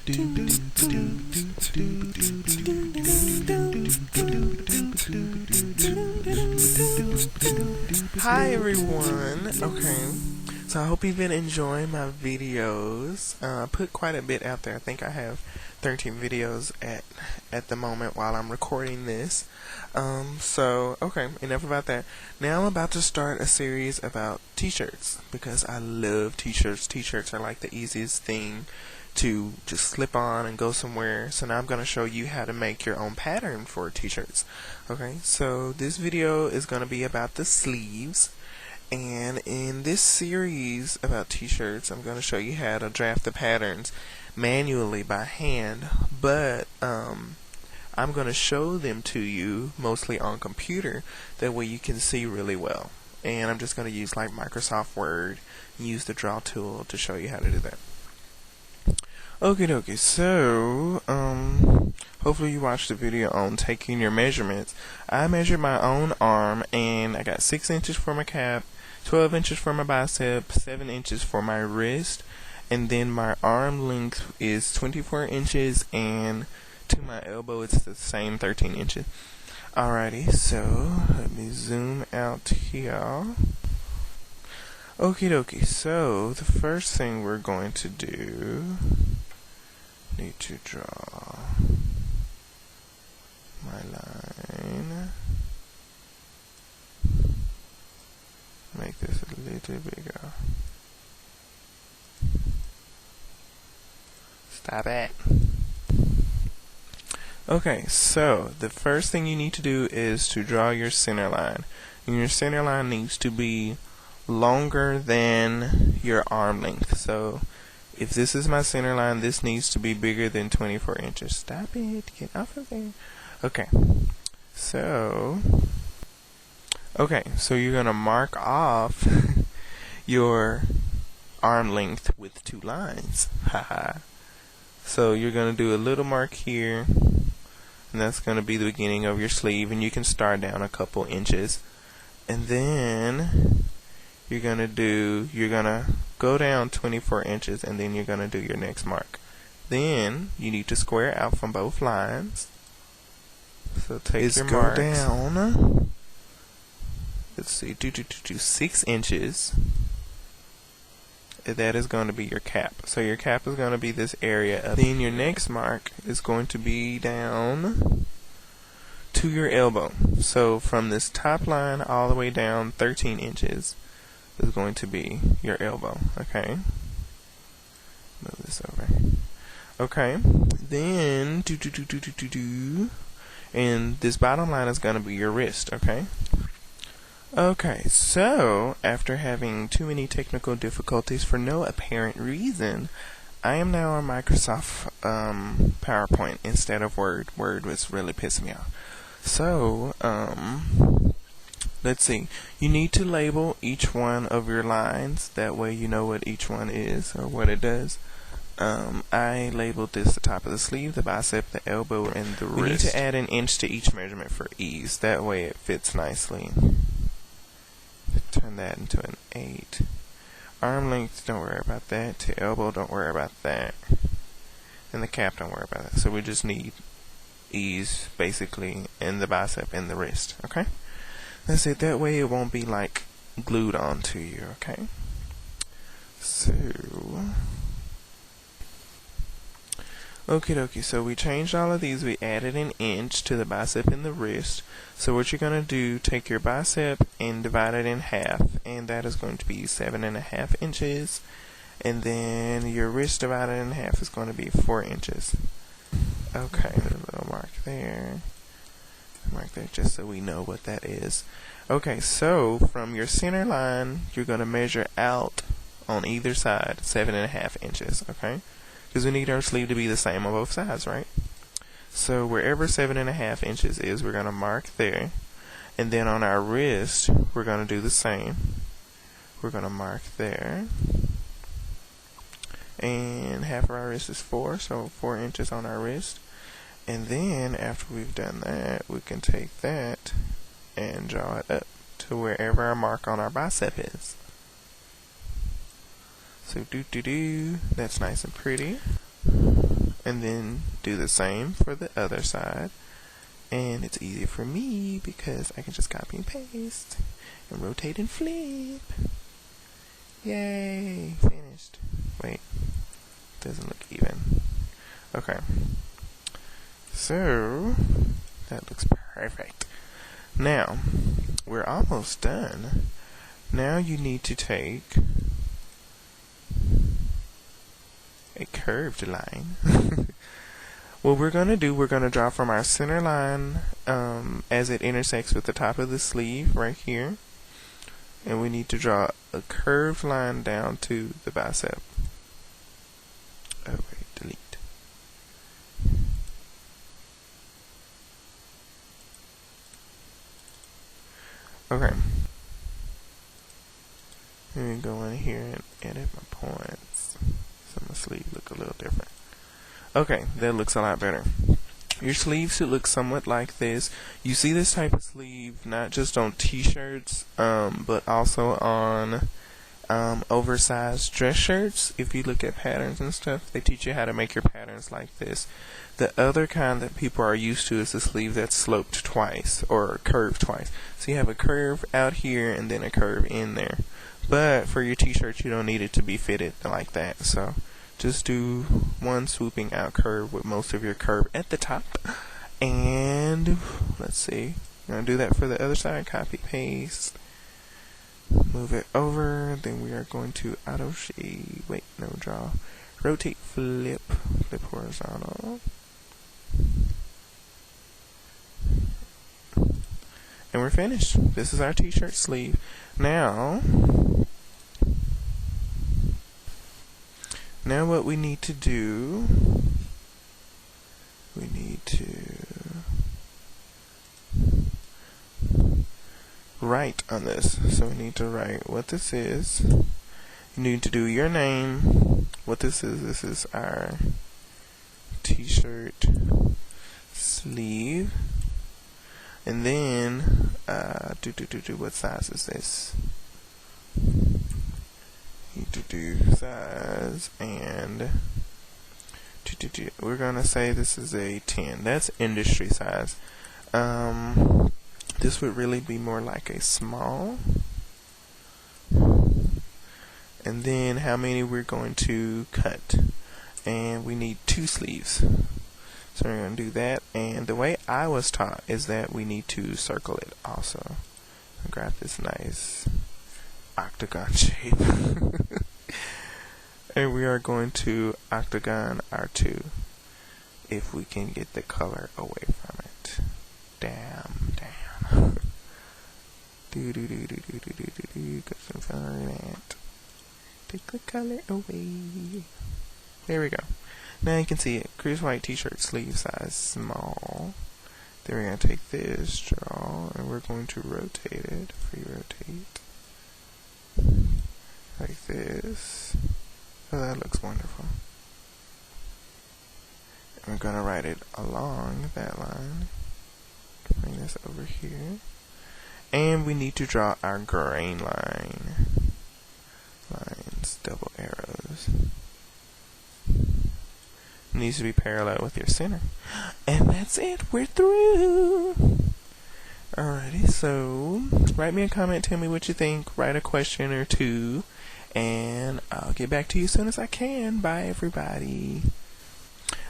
Hi everyone. Okay, so I hope you've been enjoying my videos. I put quite a bit out there. I think I have 13 videos at the moment while I'm recording this. Okay, enough about that. Now I'm about to start a series about t-shirts because I love t-shirts. T-shirts are like the easiest thing to just slip on and go somewhere. So now I'm going to show you how to make your own pattern for t-shirts. Okay, so this video is going to be about the sleeves, and in this series about t-shirts I'm going to show you how to draft the patterns manually by hand, but I'm going to show them to you mostly on computer, that way you can see really well. And I'm just going to use like Microsoft Word, use the draw tool to show you how to do that. Okie dokie, so hopefully you watched the video on taking your measurements. I measured my own arm and I got 6 inches for my cap, 12 inches for my bicep, 7 inches for my wrist, and then my arm length is 24 inches, and to my elbow it's the same 13 inches. Alrighty, so let me zoom out here. Okie dokie, so the first thing we're going to do, need to draw my line, make this a little bigger, stop it. Okay, so the first thing you need to do is to draw your center line, and your center line needs to be longer than your arm length. So if this is my center line, this needs to be bigger than 24 inches. Stop it, get off of there. Okay, so you're gonna mark off your arm length with 2 lines. Haha. So you're gonna do a little mark here, and that's gonna be the beginning of your sleeve, and you can start down a couple inches, and then you're gonna go down 24 inches, and then you're gonna do your next mark. Then you need to square out from both lines. So take your marks. Go down. Let's see, do 6 inches. That is going to be your cap. So your cap is going to be this area. Then your next mark is going to be down to your elbow. So from this top line all the way down 13 inches is going to be your elbow. Okay, move this over. Okay, then and this bottom line is going to be your wrist. Okay, so after having too many technical difficulties for no apparent reason, I am now on Microsoft PowerPoint instead of Word. Word was really pissing me off. So let's see, you need to label each one of your lines, that way you know what each one is or what it does. I labeled this the top of the sleeve, the bicep, the elbow, and the wrist. We need to add an inch to each measurement for ease, that way it fits nicely. Turn that into an 8. Arm length, don't worry about that. To elbow, don't worry about that. And the cap, don't worry about that. So we just need ease basically in the bicep and the wrist. Okay, that's it. That way it won't be like glued onto you. Okay, so okie dokie, so we changed all of these. We added an inch to the bicep and the wrist. So what you're going to do, take your bicep and divide it in half, and that is going to be 7.5 inches. And then your wrist divided in half is going to be 4 inches. Okay, there's a little mark there. Mark there just so we know what that is. Okay, so from your center line, you're going to measure out on either side 7.5 inches. Okay, because we need our sleeve to be the same on both sides, right? So wherever 7.5 inches is, we're going to mark there. And then on our wrist, we're going to do the same. We're going to mark there. And half of our wrist is 4, so 4 inches on our wrist. And then after we've done that, we can take that and draw it up to wherever our mark on our bicep is. So that's nice and pretty. and then do the same for the other side. And it's easy for me because I can just copy and paste and rotate and flip. Yay, finished. Wait, doesn't look even. Okay, so that looks perfect. Now we're almost done. Now you need to take a curved line. What we're going to do, we're going to draw from our center line as it intersects with the top of the sleeve right here. And we need to draw a curved line down to the bicep. Oh wait, delete. Okay. Let me go in here and edit my points so my sleeve look a little different. Okay, that looks a lot better. Your sleeve should look somewhat like this. You see this type of sleeve not just on t-shirts, but also on oversized dress shirts. If you look at patterns and stuff, they teach you how to make your patterns like this. The other kind that people are used to is the sleeve that's sloped twice or curved twice. So you have a curve out here and then a curve in there. But for your t-shirts, you don't need it to be fitted like that. So just do one swooping out curve with most of your curve at the top. And let's see, I'm going to do that for the other side. Copy, paste, move it over. Then we are going to auto shade. Wait, no, draw. Rotate, flip horizontal. And we're finished. This is our t-shirt sleeve. Now what we need to do, we need to write on this. So we need to write what this is. You need to do your name, what this is. This is our t-shirt sleeve. And then what size is this? Need to do size, and we're gonna say this is a 10. That's industry size. This would really be more like a small. And then how many we're going to cut, and we need 2 sleeves. So we're going to do that, and the way I was taught is that we need to circle it also. I'll grab this nice octagon shape. And we are going to octagon our 2 if we can get the color away from it. Damn. Got some color in it. Take the color away. There we go. Now you can see it. Crease white t-shirt sleeve size small. Then we're going to take this, draw, and we're going to rotate it. Free rotate. Like this. Oh, that looks wonderful. And we're going to write it along that line. Bring this over here. And we need to draw our grain line. Lines, double arrows. Needs to be parallel with your center. And that's it. We're through. Alrighty, so write me a comment, tell me what you think, write a question or 2, and I'll get back to you as soon as I can. Bye, everybody.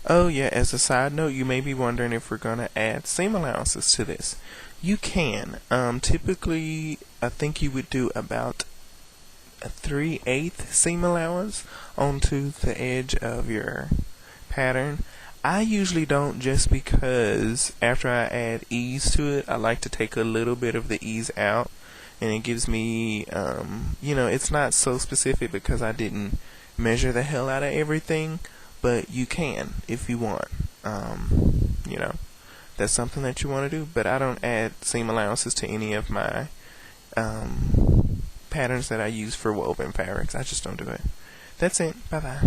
Oh yeah, as a side note, you may be wondering if we're going to add seam allowances to this. You can. Typically, I think you would do about a 3/8 seam allowance onto the edge of your pattern. I usually don't, just because after I add ease to it, I like to take a little bit of the ease out, and it gives me, it's not so specific because I didn't measure the hell out of everything, but you can if you want. That's something that you want to do, but I don't add seam allowances to any of my patterns that I use for woven fabrics. I just don't do it. That's it. Bye bye.